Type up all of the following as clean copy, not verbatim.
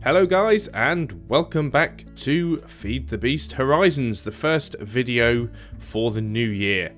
Hello guys, and welcome back to Feed the Beast Horizons, the first video for the new year.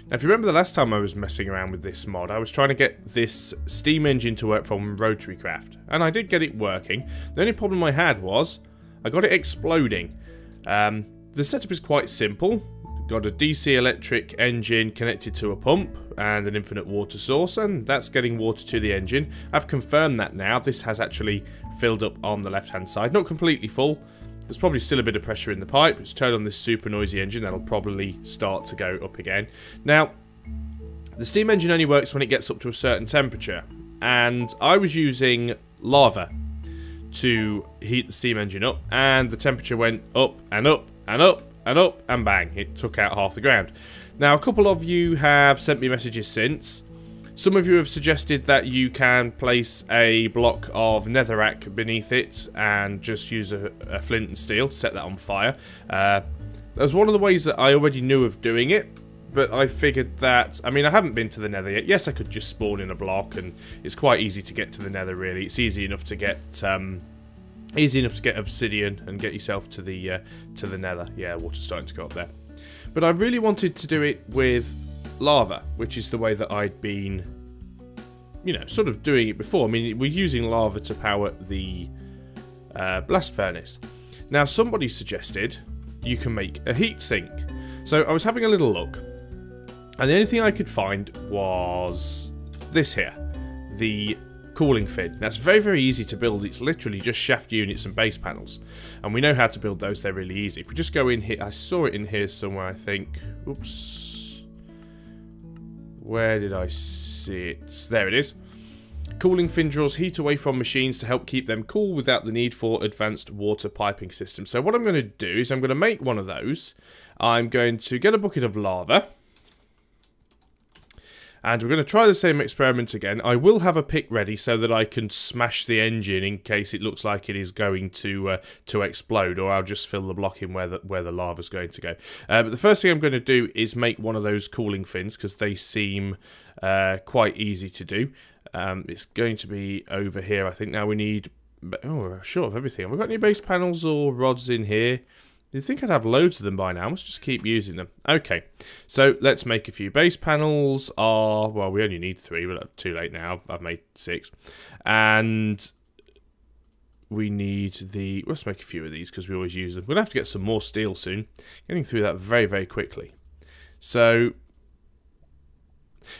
Now if you remember the last time I was messing around with this mod, I was trying to get this steam engine to work from Rotary Craft, and I did get it working. The only problem I had was, I got it exploding. The setup is quite simple. Got a DC electric engine connected to a pump and an infinite water source, and that's getting water to the engine. I've confirmed that now. This has actually filled up on the left hand side. Not completely full. There's probably still a bit of pressure in the pipe. It's turned on this super noisy engine. That'll probably start to go up again. Now, the steam engine only works when it gets up to a certain temperature, and I was using lava to heat the steam engine up, and the temperature went up and up and up and up, and bang, it took out half the ground. Now, a couple of you have sent me messages since. Some of you have suggested that you can place a block of netherrack beneath it and just use a flint and steel to set that on fire. That was one of the ways that I already knew of doing it, but I figured that, I mean, I haven't been to the nether yet. Yes, I could just spawn in a block, and it's quite easy to get to the nether, really. It's easy enough to get obsidian and get yourself to the nether. Yeah, water's starting to go up there. But I really wanted to do it with lava, which is the way that I'd been, you know, sort of doing it before. I mean, we're using lava to power the blast furnace. Now, somebody suggested you can make a heat sink. So I was having a little look, and the only thing I could find was this here, the cooling fin. That's very, very easy to build. It's literally just shaft units and base panels, and we know how to build those. They're really easy. If we just go in here, I saw it in here somewhere, I think. Oops, where did I see it? There it is. Cooling fin draws heat away from machines to help keep them cool without the need for advanced water piping systems. So what I'm going to do is I'm going to make one of those. I'm going to get a bucket of lava, and we're going to try the same experiment again. I will have a pick ready so that I can smash the engine in case it looks like it is going to explode, or I'll just fill the block in where the lava's going to go. But the first thing I'm going to do is make one of those cooling fins, because they seem quite easy to do. It's going to be over here, I think. Now we need... Oh, we're short of everything. Have we got any base panels or rods in here? You'd think I'd have loads of them by now. I must just keep using them. Okay, so let's make a few. Base panels are... Well, we only need 3, but too late now. I've made 6. And we need the... Let's make a few of these, because we always use them. We're going to have to get some more steel soon. Getting through that very, very quickly. So...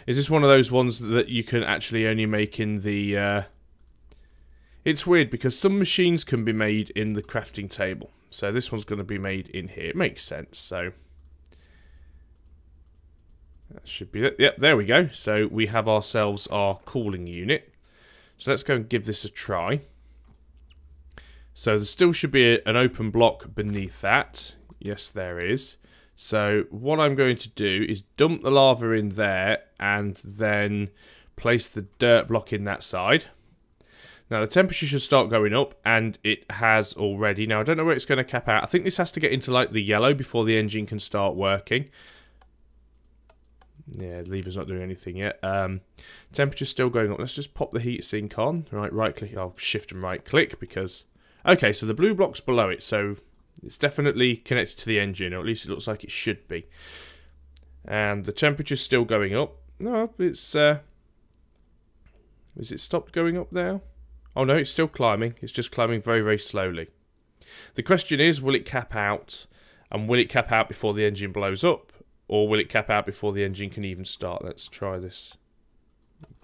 Is this one of those ones that you can actually only make in the... It's weird, because some machines can be made in the crafting table. So this one's going to be made in here. It makes sense, so... That should be it. Yep, there we go. So we have ourselves our cooling unit. So let's go and give this a try. So there still should be an open block beneath that. Yes, there is. So what I'm going to do is dump the lava in there and then place the dirt block in that side. Now the temperature should start going up, and it has already. Now I don't know where it's going to cap out. I think this has to get into like the yellow before the engine can start working. Yeah, the lever's not doing anything yet. Temperature's still going up. Let's just pop the heat sink on. Right click. I'll shift and right click because... Okay, so the blue block's below it, so... It's definitely connected to the engine, or at least it looks like it should be. And the temperature's still going up. No, it's... Has it stopped going up now? Oh no, it's still climbing. It's just climbing very, very slowly. The question is, will it cap out? And will it cap out before the engine blows up? Or will it cap out before the engine can even start? Let's try this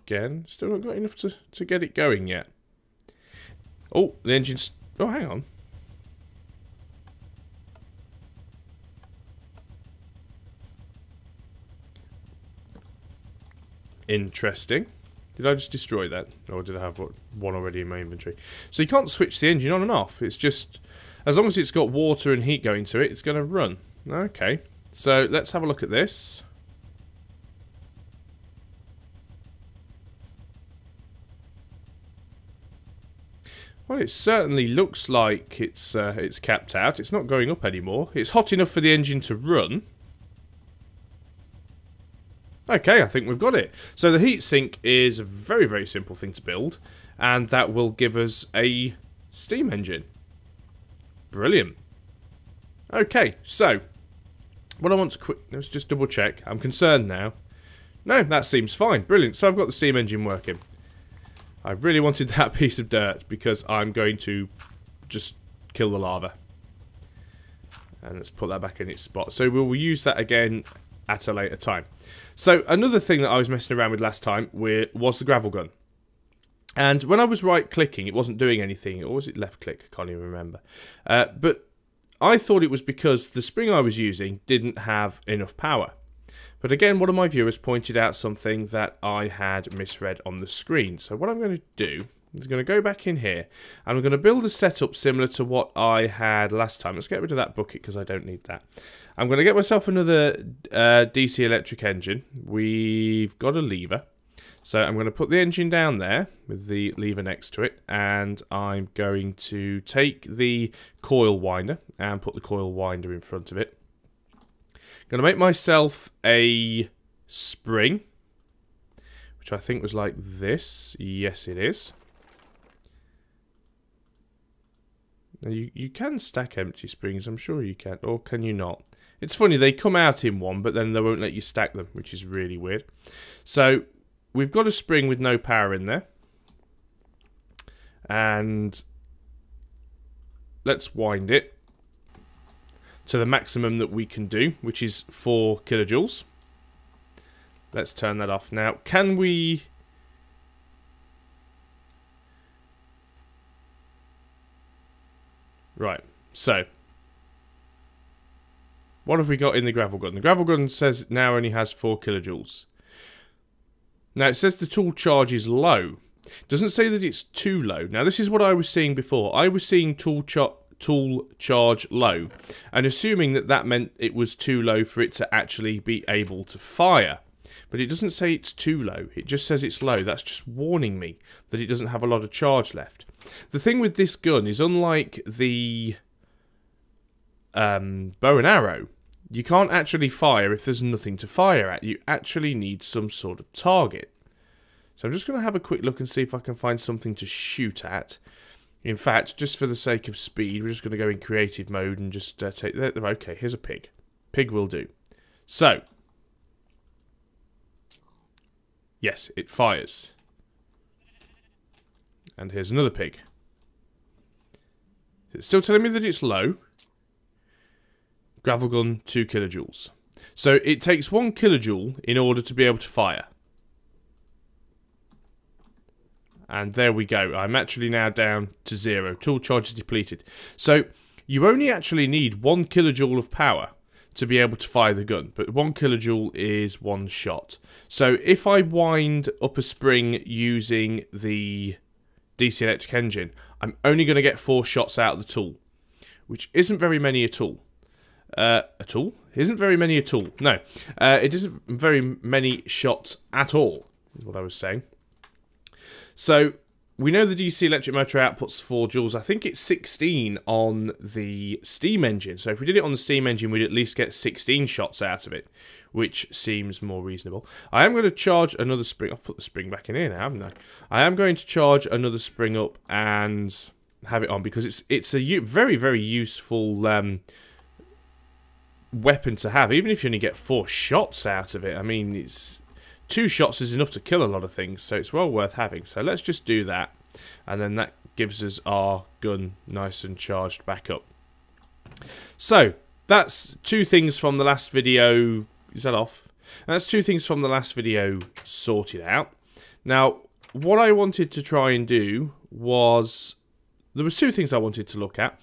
again. Still not got enough to get it going yet. Oh, the engine's... Oh, hang on. Interesting. Did I just destroy that? Or did I have one already in my inventory? So you can't switch the engine on and off. It's just... As long as it's got water and heat going to it, it's going to run. Okay. So let's have a look at this. Well, it certainly looks like it's capped out. It's not going up anymore. It's hot enough for the engine to run. Okay, I think we've got it. So the heatsink is a very, very simple thing to build, and that will give us a steam engine. Brilliant. Okay, so what I want to let's just double check. I'm concerned now. No, that seems fine. Brilliant. So I've got the steam engine working. I really wanted that piece of dirt because I'm going to just kill the lava. And let's put that back in its spot. So we'll use that again at a later time. So another thing that I was messing around with last time was the gravel gun. And when I was right clicking, it wasn't doing anything. Or was it left click? I can't even remember. But I thought it was because the spring I was using didn't have enough power. But again, one of my viewers pointed out something that I had misread on the screen. So what I'm going to do is going to go back in here and I'm going to build a setup similar to what I had last time. Let's get rid of that bucket because I don't need that. I'm going to get myself another DC electric engine. We've got a lever. So I'm going to put the engine down there with the lever next to it, and I'm going to take the coil winder and put the coil winder in front of it. I'm going to make myself a spring, which I think was like this. Yes, it is. Now you can stack empty springs, I'm sure you can, or can you not? It's funny, they come out in one, but then they won't let you stack them, which is really weird. So we've got a spring with no power in there. And let's wind it to the maximum that we can do, which is 4 kilojoules. Let's turn that off. Now, can we... Right, so what have we got in the gravel gun? The gravel gun says it now only has 4 kilojoules. Now, it says the tool charge is low. It doesn't say that it's too low. Now, this is what I was seeing before. I was seeing tool charge low, and assuming that that meant it was too low for it to actually be able to fire. But it doesn't say it's too low. It just says it's low. That's just warning me that it doesn't have a lot of charge left. The thing with this gun is, unlike the bow and arrow, you can't actually fire if there's nothing to fire at. You actually need some sort of target. So I'm just going to have a quick look and see if I can find something to shoot at. In fact, just for the sake of speed, we're just going to go in creative mode and just take... Okay, here's a pig. Pig will do. So. Yes, it fires. And here's another pig. It's still telling me that it's low. Gravel gun, 2 kilojoules. So it takes 1 kilojoule in order to be able to fire. And there we go. I'm actually now down to 0. Tool charge is depleted. So you only actually need 1 kilojoule of power to be able to fire the gun. But 1 kilojoule is 1 shot. So if I wind up a spring using the DC electric engine, I'm only going to get 4 shots out of the tool. Which isn't very many at all. At all? Isn't very many at all. No. It isn't very many shots at all, is what I was saying. So, we know the DC electric motor outputs 4 joules. I think it's 16 on the steam engine. So if we did it on the steam engine, we'd at least get 16 shots out of it, which seems more reasonable. I am going to charge another spring. I've put the spring back in here now, haven't I? I am going to charge another spring up and have it on, because it's a very, very useful weapon to have, even if you only get 4 shots out of it. I mean, it's... 2 shots is enough to kill a lot of things, so it's well worth having. So let's just do that, and then that gives us our gun nice and charged back up. So, that's 2 things from the last video. Is that off? That's 2 things from the last video sorted out. Now, what I wanted to try and do was... There was 2 things I wanted to look at.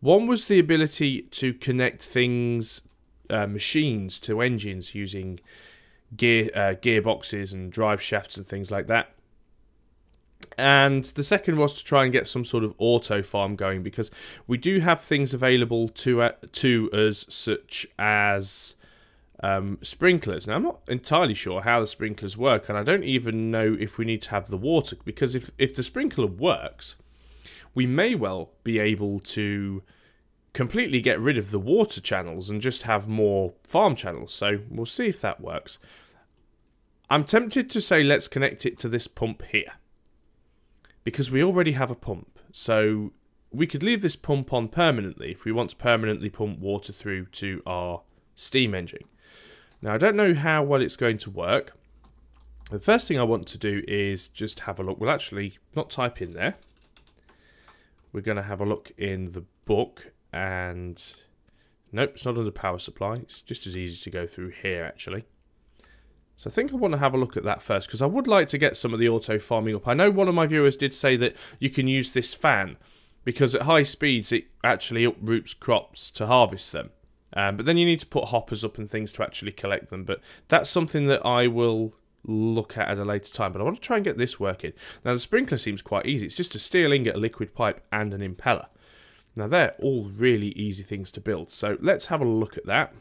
One was the ability to connect things, machines to engines using... gearboxes and drive shafts and things like that. And the second was to try and get some sort of auto farm going, because we do have things available to us, such as sprinklers. Now, I'm not entirely sure how the sprinklers work, and I don't even know if we need to have the water, because if the sprinkler works, we may well be able to completely get rid of the water channels and just have more farm channels. So we'll see if that works. I'm tempted to say let's connect it to this pump here, because we already have a pump. So we could leave this pump on permanently if we want to permanently pump water through to our steam engine. Now, I don't know how well it's going to work. The first thing I want to do is just have a look. We'll actually not type in there. We're going to have a look in the book, and nope, it's not under power supply. It's just as easy to go through here, actually. So I think I want to have a look at that first, because I would like to get some of the auto farming up. I know one of my viewers did say that you can use this fan, because at high speeds it actually uproots crops to harvest them. But then you need to put hoppers up and things to actually collect them. But that's something that I will look at a later time. But I want to try and get this working. Now the sprinkler seems quite easy. It's just a steel ingot, a liquid pipe and an impeller. Now they're all really easy things to build. So let's have a look at that.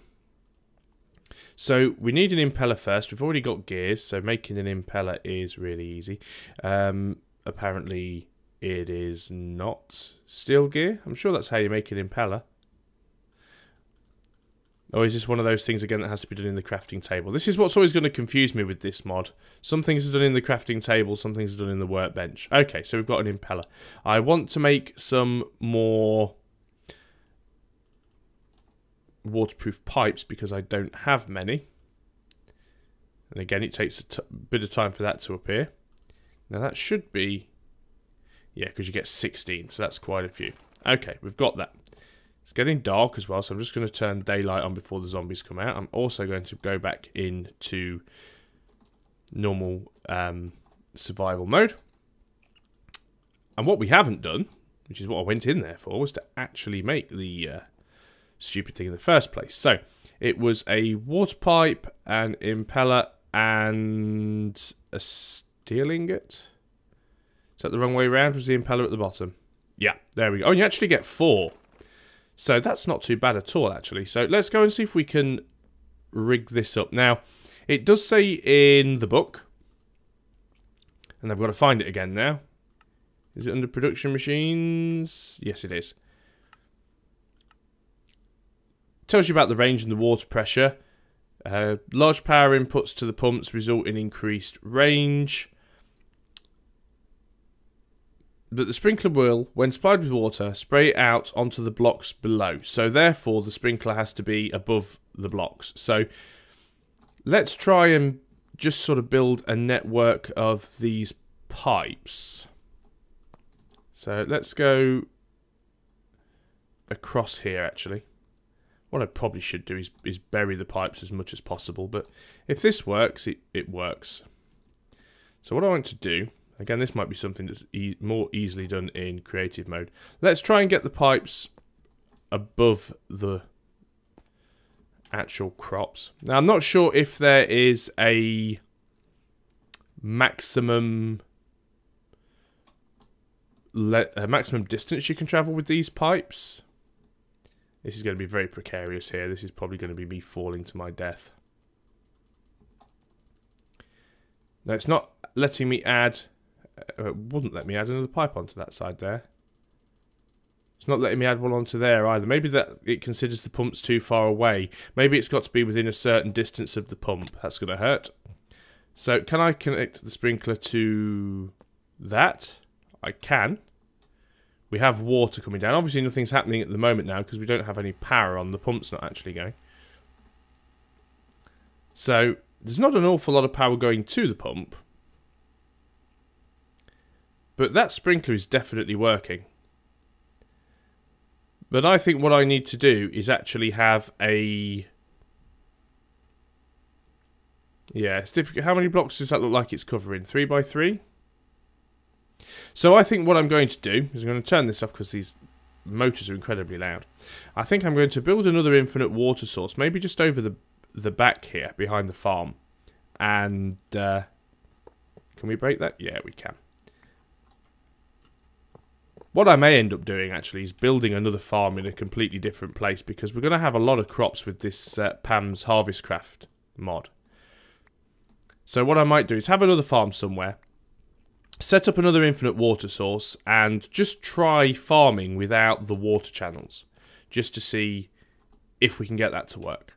So we need an impeller first. We've already got gears, so making an impeller is really easy. Apparently it is not steel gear. I'm sure that's how you make an impeller. Or is this one of those things again that has to be done in the crafting table? This is what's always going to confuse me with this mod. Some things are done in the crafting table, some things are done in the workbench. Okay, so we've got an impeller. I want to make some more waterproof pipes because I don't have many. And again, it takes a bit of time for that to appear. Now that should be, yeah, because you get 16, so that's quite a few. Okay, we've got that. It's getting dark as well, so I'm just going to turn daylight on before the zombies come out. I'm also going to go back into normal survival mode. And what we haven't done, which is what I went in there for, was to actually make the stupid thing in the first place. So it was a water pipe, an impeller, and a steel ingot. Is that the wrong way around? Was the impeller at the bottom? Yeah, there we go. Oh, you actually get 4. So that's not too bad at all, actually. So let's go and see if we can rig this up. Now, it does say in the book, and I've got to find it again now. Is it under production machines? Yes, it is. Tells you about the range and the water pressure. Large power inputs to the pumps result in increased range. But the sprinkler will, when supplied with water, spray it out onto the blocks below. So therefore, the sprinkler has to be above the blocks. So let's try and just sort of build a network of these pipes. So let's go across here, actually. What I probably should do is bury the pipes as much as possible. But if this works, it works. So what I want to do, again, this might be something that's more easily done in creative mode. Let's try and get the pipes above the actual crops. Now, I'm not sure if there is a maximum distance you can travel with these pipes. This is going to be very precarious here. This is probably going to be me falling to my death. Now, it's not letting me add... it wouldn't let me add another pipe onto that side there. It's not letting me add one onto there either. Maybe that it considers the pump's too far away. Maybe it's got to be within a certain distance of the pump. That's going to hurt. So can I connect the sprinkler to that? I can. We have water coming down. Obviously nothing's happening at the moment now because we don't have any power on. The pump's not actually going. So there's not an awful lot of power going to the pump. But that sprinkler is definitely working. But I think what I need to do is actually have a... yeah, it's difficult. How many blocks does that look like it's covering? 3 by 3? So I think what I'm going to do is I'm going to turn this off because these motors are incredibly loud. I think I'm going to build another infinite water source, maybe just over the back here, behind the farm. And can we break that? Yeah, we can. What I may end up doing, actually, is building another farm in a completely different place because we're going to have a lot of crops with this Pam's Harvestcraft mod. So what I might do is have another farm somewhere, set up another infinite water source, and just try farming without the water channels, just to see if we can get that to work.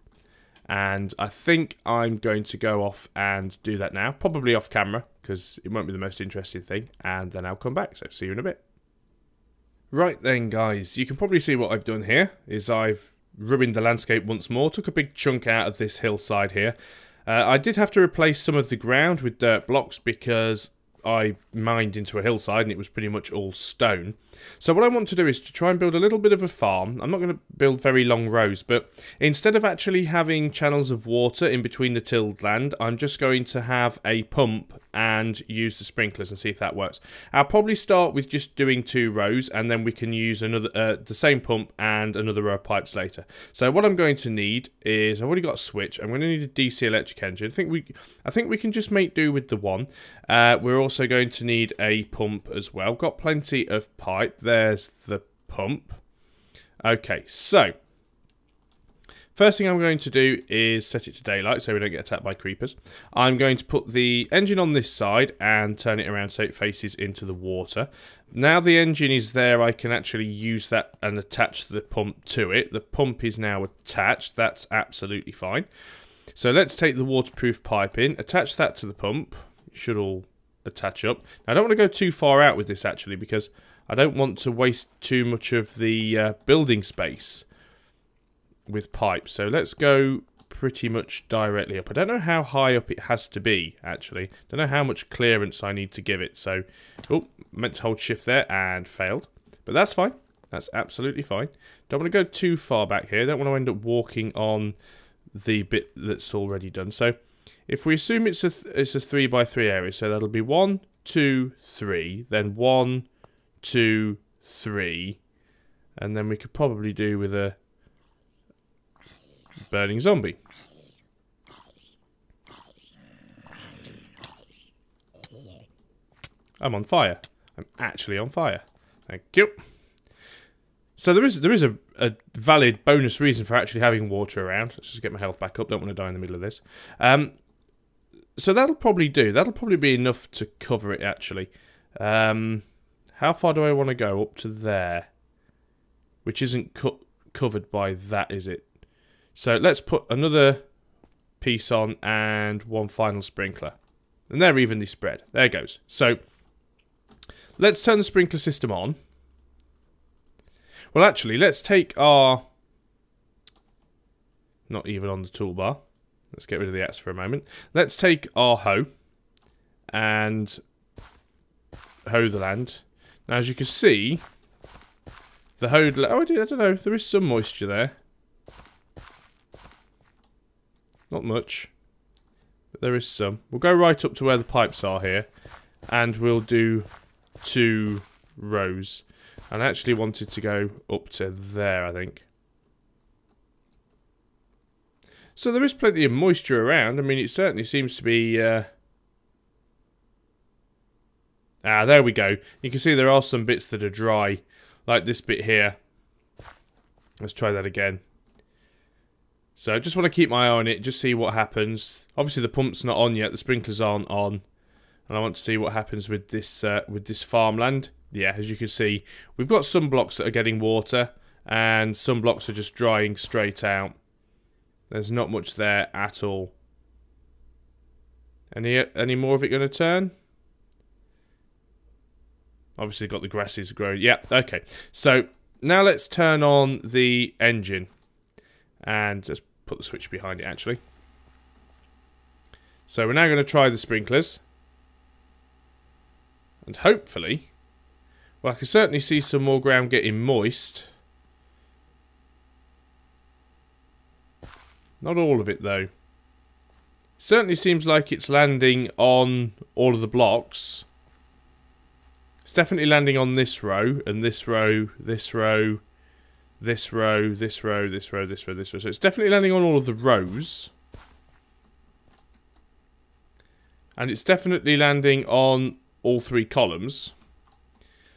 And I think I'm going to go off and do that now, probably off camera, because it won't be the most interesting thing, and then I'll come back, so see you in a bit. Right then guys, you can probably see what I've done here, is I've ruined the landscape once more, took a big chunk out of this hillside here. I did have to replace some of the ground with dirt blocks because I mined into a hillside and it was pretty much all stone. So what I want to do is to try and build a little bit of a farm. I'm not going to build very long rows, but instead of actually having channels of water in between the tilled land, I'm just going to have a pump and use the sprinklers and see if that works. I'll probably start with just doing 2 rows and then we can use another the same pump and another row of pipes later. So what I'm going to need is, I've already got a switch. I'm going to need a DC electric engine. I think we can just make do with the one. We're also going to need a pump as well. Got plenty of pipe. There's the pump. Okay, so first thing I'm going to do is set it to daylight so we don't get attacked by creepers. I'm going to put the engine on this side and turn it around so it faces into the water. Now the engine is there, I can actually use that and attach the pump to it. The pump is now attached. That's absolutely fine. So let's take the waterproof pipe in, attach that to the pump. It should all attach up. Now, I don't want to go too far out with this actually because I don't want to waste too much of the building space with pipes. So let's go pretty much directly up. I don't know how high up it has to be actually. Don't know how much clearance I need to give it. So, oh, meant to hold shift there and failed. But that's fine. That's absolutely fine. Don't want to go too far back here. Don't want to end up walking on the bit that's already done. So if we assume it's a 3x3 area, so that'll be 1, 2, 3, then 1, 2, 3, and then we could probably do with a burning zombie. I'm on fire. I'm actually on fire. Thank you. So there is a valid bonus reason for actually having water around. Let's just get my health back up. Don't want to die in the middle of this. So that'll probably do. That'll probably be enough to cover it actually. How far do I want to go? Up to there. Which isn't covered by that, is it? So let's put another piece on and one final sprinkler. And they're evenly spread. There goes. So let's turn the sprinkler system on. Well, actually, let's take our... Not even on the toolbar. Let's get rid of the axe for a moment. Let's take our hoe and hoe the land. Now, as you can see, the hoed... Oh, I don't know. There is some moisture there. Not much. But there is some. We'll go right up to where the pipes are here. And we'll do 2 rows. And I actually wanted to go up to there, I think. So there is plenty of moisture around. I mean, it certainly seems to be... there we go. You can see there are some bits that are dry. Like this bit here. Let's try that again. So I just want to keep my eye on it, just see what happens. Obviously the pump's not on yet, the sprinklers aren't on. And I want to see what happens with this farmland. Yeah, as you can see, we've got some blocks that are getting water, and some blocks are just drying straight out. There's not much there at all. Any more of it going to turn? Obviously got the grasses growing. Yeah, okay. So now let's turn on the engine. And just put the switch behind it actually. So we're now going to try the sprinklers. And hopefully... Well, I can certainly see some more ground getting moist. Not all of it, though. Certainly seems like it's landing on all of the blocks. It's definitely landing on this row, and this row, this row, this row, this row, this row, this row, this row. So it's definitely landing on all of the rows. And it's definitely landing on all 3 columns.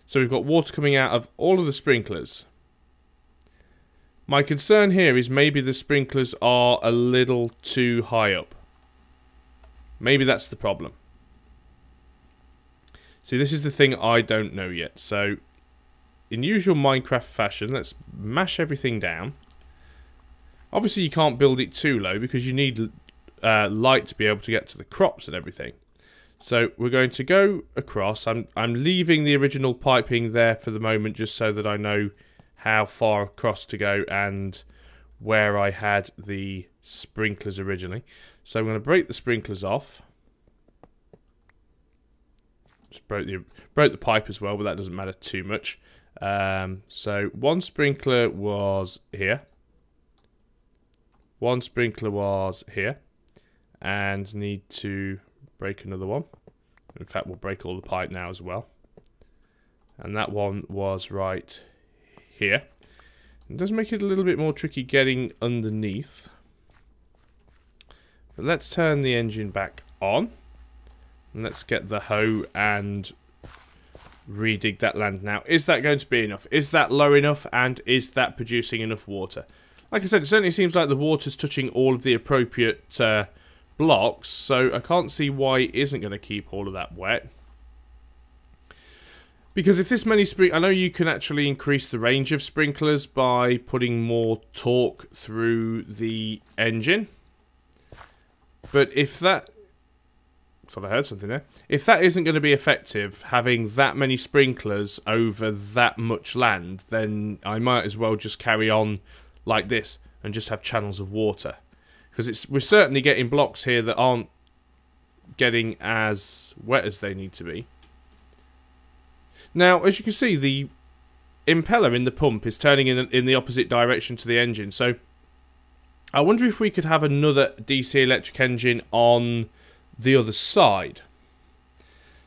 So we've got water coming out of all of the sprinklers. My concern here is maybe the sprinklers are a little too high up. Maybe that's the problem. See, this is the thing I don't know yet. So, in usual Minecraft fashion, let's mash everything down. Obviously, you can't build it too low because you need light to be able to get to the crops and everything. So we're going to go across. I'm leaving the original piping there for the moment just so that I know how far across to go and where I had the sprinklers originally. So I'm going to break the sprinklers off. Just broke the pipe as well, but that doesn't matter too much. So one sprinkler was here. One sprinkler was here. And need to break another one. In fact, we'll break all the pipe now as well. And that one was right here. It does make it a little bit more tricky getting underneath. But let's turn the engine back on. And let's get the hoe and redig that land now. Is that going to be enough? Is that low enough? And is that producing enough water? Like I said, it certainly seems like the water's touching all of the appropriate blocks, so I can't see why it isn't going to keep all of that wet. Because if this many I know you can actually increase the range of sprinklers by putting more torque through the engine. But if that... I thought I heard something there. If that isn't going to be effective, having that many sprinklers over that much land, then I might as well just carry on like this and just have channels of water. Because we're certainly getting blocks here that aren't getting as wet as they need to be. Now, as you can see, the impeller in the pump is turning in the opposite direction to the engine. So, I wonder if we could have another DC electric engine on the other side.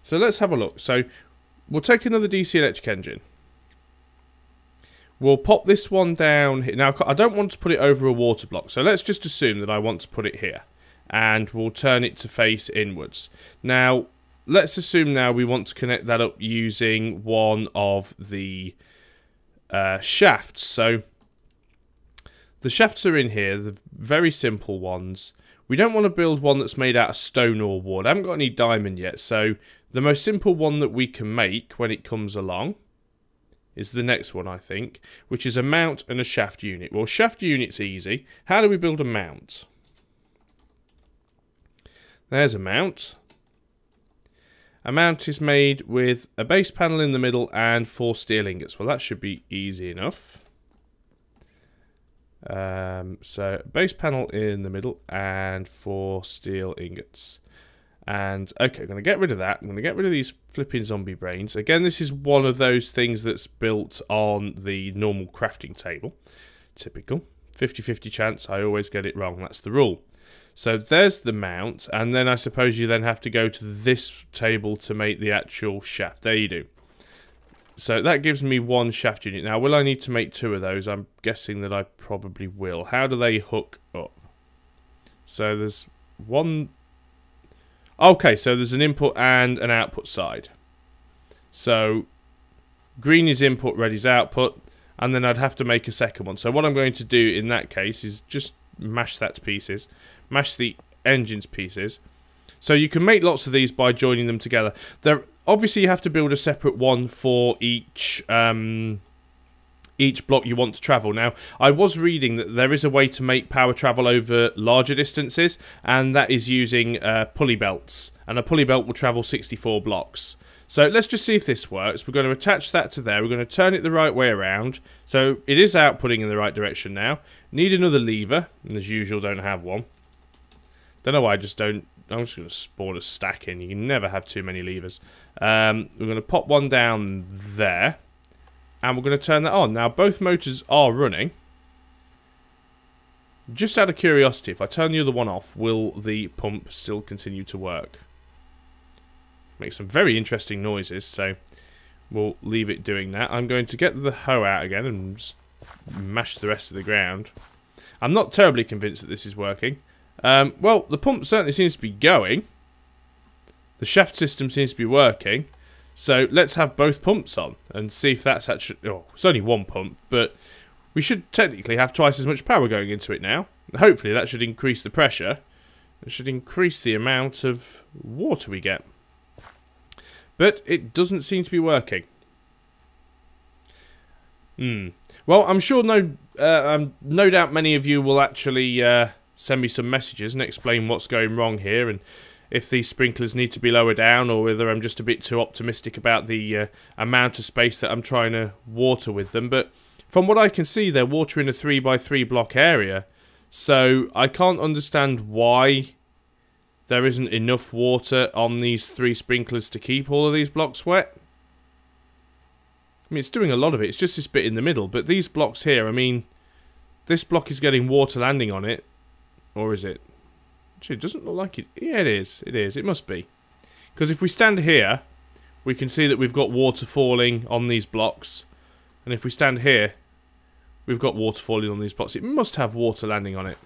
So, let's have a look. So, we'll take another DC electric engine. We'll pop this one down here. Now, I don't want to put it over a water block, so let's just assume that I want to put it here. And we'll turn it to face inwards. Now, let's assume now we want to connect that up using one of the shafts. So, the shafts are in here, the very simple ones. We don't want to build one that's made out of stone or wood. I haven't got any diamond yet, so the most simple one that we can make when it comes along is the next one, I think, which is a mount and a shaft unit. Well, shaft unit's easy. How do we build a mount? There's a mount. A mount is made with a base panel in the middle and 4 steel ingots. Well, that should be easy enough. So, base panel in the middle and 4 steel ingots. And, okay, I'm going to get rid of that. I'm going to get rid of these flipping zombie brains. Again, this is one of those things that's built on the normal crafting table. Typical. 50-50 chance, I always get it wrong. That's the rule. So there's the mount, and then I suppose you then have to go to this table to make the actual shaft. There you do. So that gives me 1 shaft unit. Now, will I need to make 2 of those? I'm guessing that I probably will. How do they hook up? So there's one... Okay, so there's an input and an output side. So, green is input, red is output, and then I'd have to make a second one. So what I'm going to do in that case is just mash that to pieces. Mash the engine's pieces. So you can make lots of these by joining them together. Obviously, you have to build a separate one for each block you want to travel. Now, I was reading that there is a way to make power travel over larger distances, and that is using pulley belts. And a pulley belt will travel 64 blocks. So let's just see if this works. We're going to attach that to there. We're going to turn it the right way around. So it is outputting in the right direction now. Need another lever, and as usual, don't have one. Don't know why I just don't. I'm just going to spawn a stack in. You can never have too many levers. We're going to pop one down there. And we're going to turn that on. Now, both motors are running. Just out of curiosity, if I turn the other one off, will the pump still continue to work? Makes some very interesting noises, so we'll leave it doing that. I'm going to get the hoe out again and just mash the rest of the ground. I'm not terribly convinced that this is working. Well, the pump certainly seems to be going. The shaft system seems to be working. So let's have both pumps on and see if that's actually... Oh, it's only 1 pump, but we should technically have twice as much power going into it now. Hopefully that should increase the pressure. It should increase the amount of water we get. But it doesn't seem to be working. Well, I'm sure no doubt many of you will actually send me some messages and explain what's going wrong here and if these sprinklers need to be lower down, or whether I'm just a bit too optimistic about the amount of space that I'm trying to water with them. But from what I can see, they're watering a 3x3 block area, so I can't understand why there isn't enough water on these 3 sprinklers to keep all of these blocks wet. I mean, it's doing a lot of it. It's just this bit in the middle. But these blocks here, I mean, this block is getting water landing on it. Or is it? Actually, it doesn't look like it. Yeah, it is. It is. It must be. Because if we stand here, we can see that we've got water falling on these blocks. And if we stand here, we've got water falling on these blocks. It must have water landing on it.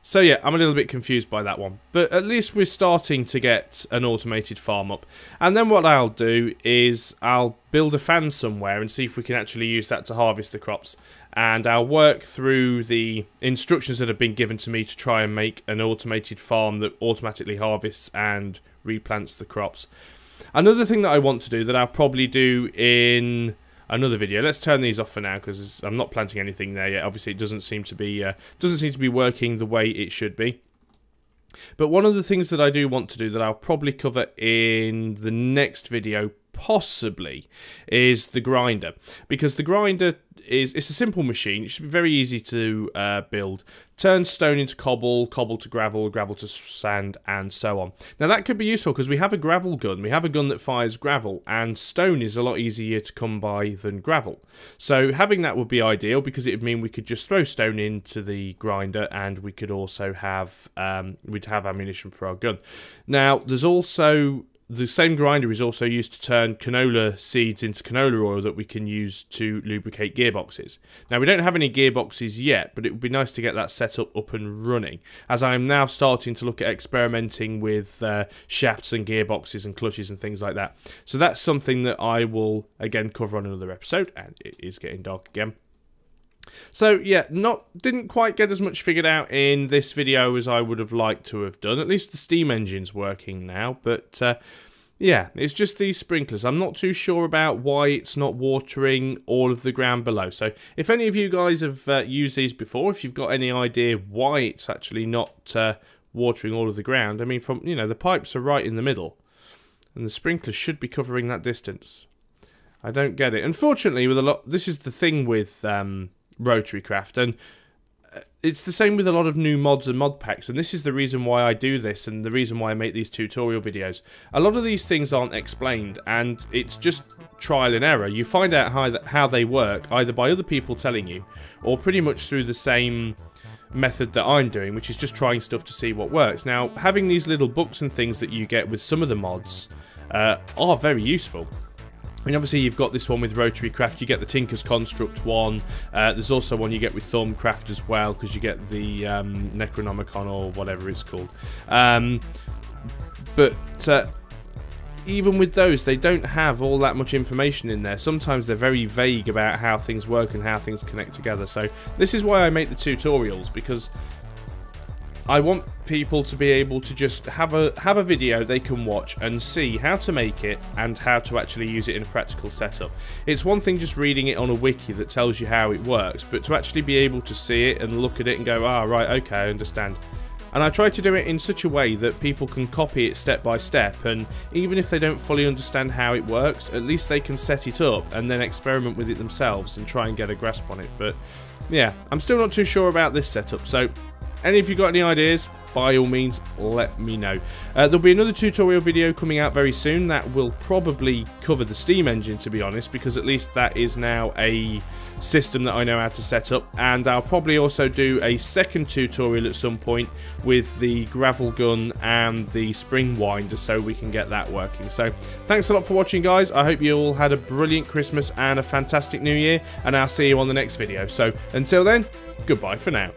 So yeah, I'm a little bit confused by that one. But at least we're starting to get an automated farm up. And then what I'll do is I'll build a fan somewhere and see if we can actually use that to harvest the crops. And I'll work through the instructions that have been given to me to try and make an automated farm that automatically harvests and replants the crops. Another thing that I want to do that I'll probably do in another video. Let's turn these off for now because I'm not planting anything there yet. Obviously, it doesn't seem to be working the way it should be. But one of the things that I do want to do that I'll probably cover in the next video, possibly, is the grinder, because the grinder it's a simple machine. It should be very easy to build. Turn stone into cobble, cobble to gravel, gravel to sand, and so on. Now that could be useful because we have a gravel gun. We have a gun that fires gravel, and stone is a lot easier to come by than gravel. So having that would be ideal because it would mean we could just throw stone into the grinder, and we could also have we'd have ammunition for our gun. Now there's also the same grinder is also used to turn canola seeds into canola oil that we can use to lubricate gearboxes. Now, we don't have any gearboxes yet, but it would be nice to get that set up and running, as I am now starting to look at experimenting with shafts and gearboxes and clutches and things like that. So that's something that I will, again, cover on another episode, and it is getting dark again. So yeah, didn't quite get as much figured out in this video as I would have liked to have done. At least the steam engine's working now, but yeah, it's just these sprinklers. I'm not too sure about why it's not watering all of the ground below. So if any of you guys have used these before, if you've got any idea why it's actually not watering all of the ground, I mean, from the pipes are right in the middle, and the sprinklers should be covering that distance. I don't get it. Unfortunately, this is the thing with Rotary Craft, and it's the same with a lot of new mods and mod packs, and this is the reason why I do this and the reason why I make these tutorial videos. A lot of these things aren't explained, and it's just trial and error. You find out how they work either by other people telling you, or pretty much through the same method that I'm doing, which is just trying stuff to see what works. Now, having these little books and things that you get with some of the mods are very useful. I mean, obviously you've got this one with Rotary Craft, you get the Tinker's Construct one, there's also one you get with Thumbcraft as well, because you get the Necronomicon or whatever it's called. But even with those, they don't have all that much information in there. Sometimes they're very vague about how things work and how things connect together. So this is why I make the tutorials, because I want people to be able to just have a video they can watch and see how to make it and how to actually use it in a practical setup. It's one thing just reading it on a wiki that tells you how it works, but to actually be able to see it and look at it and go, ah, right, okay, I understand. And I try to do it in such a way that people can copy it step by step, and even if they don't fully understand how it works, at least they can set it up and then experiment with it themselves and try and get a grasp on it. But yeah, I'm still not too sure about this setup, so any of you got any ideas, by all means, let me know. There'll be another tutorial video coming out very soon that will probably cover the steam engine, to be honest, because at least that is now a system that I know how to set up. And I'll probably also do a second tutorial at some point with the gravel gun and the spring winder, so we can get that working. So thanks a lot for watching, guys. I hope you all had a brilliant Christmas and a fantastic New Year, and I'll see you on the next video. So until then, goodbye for now.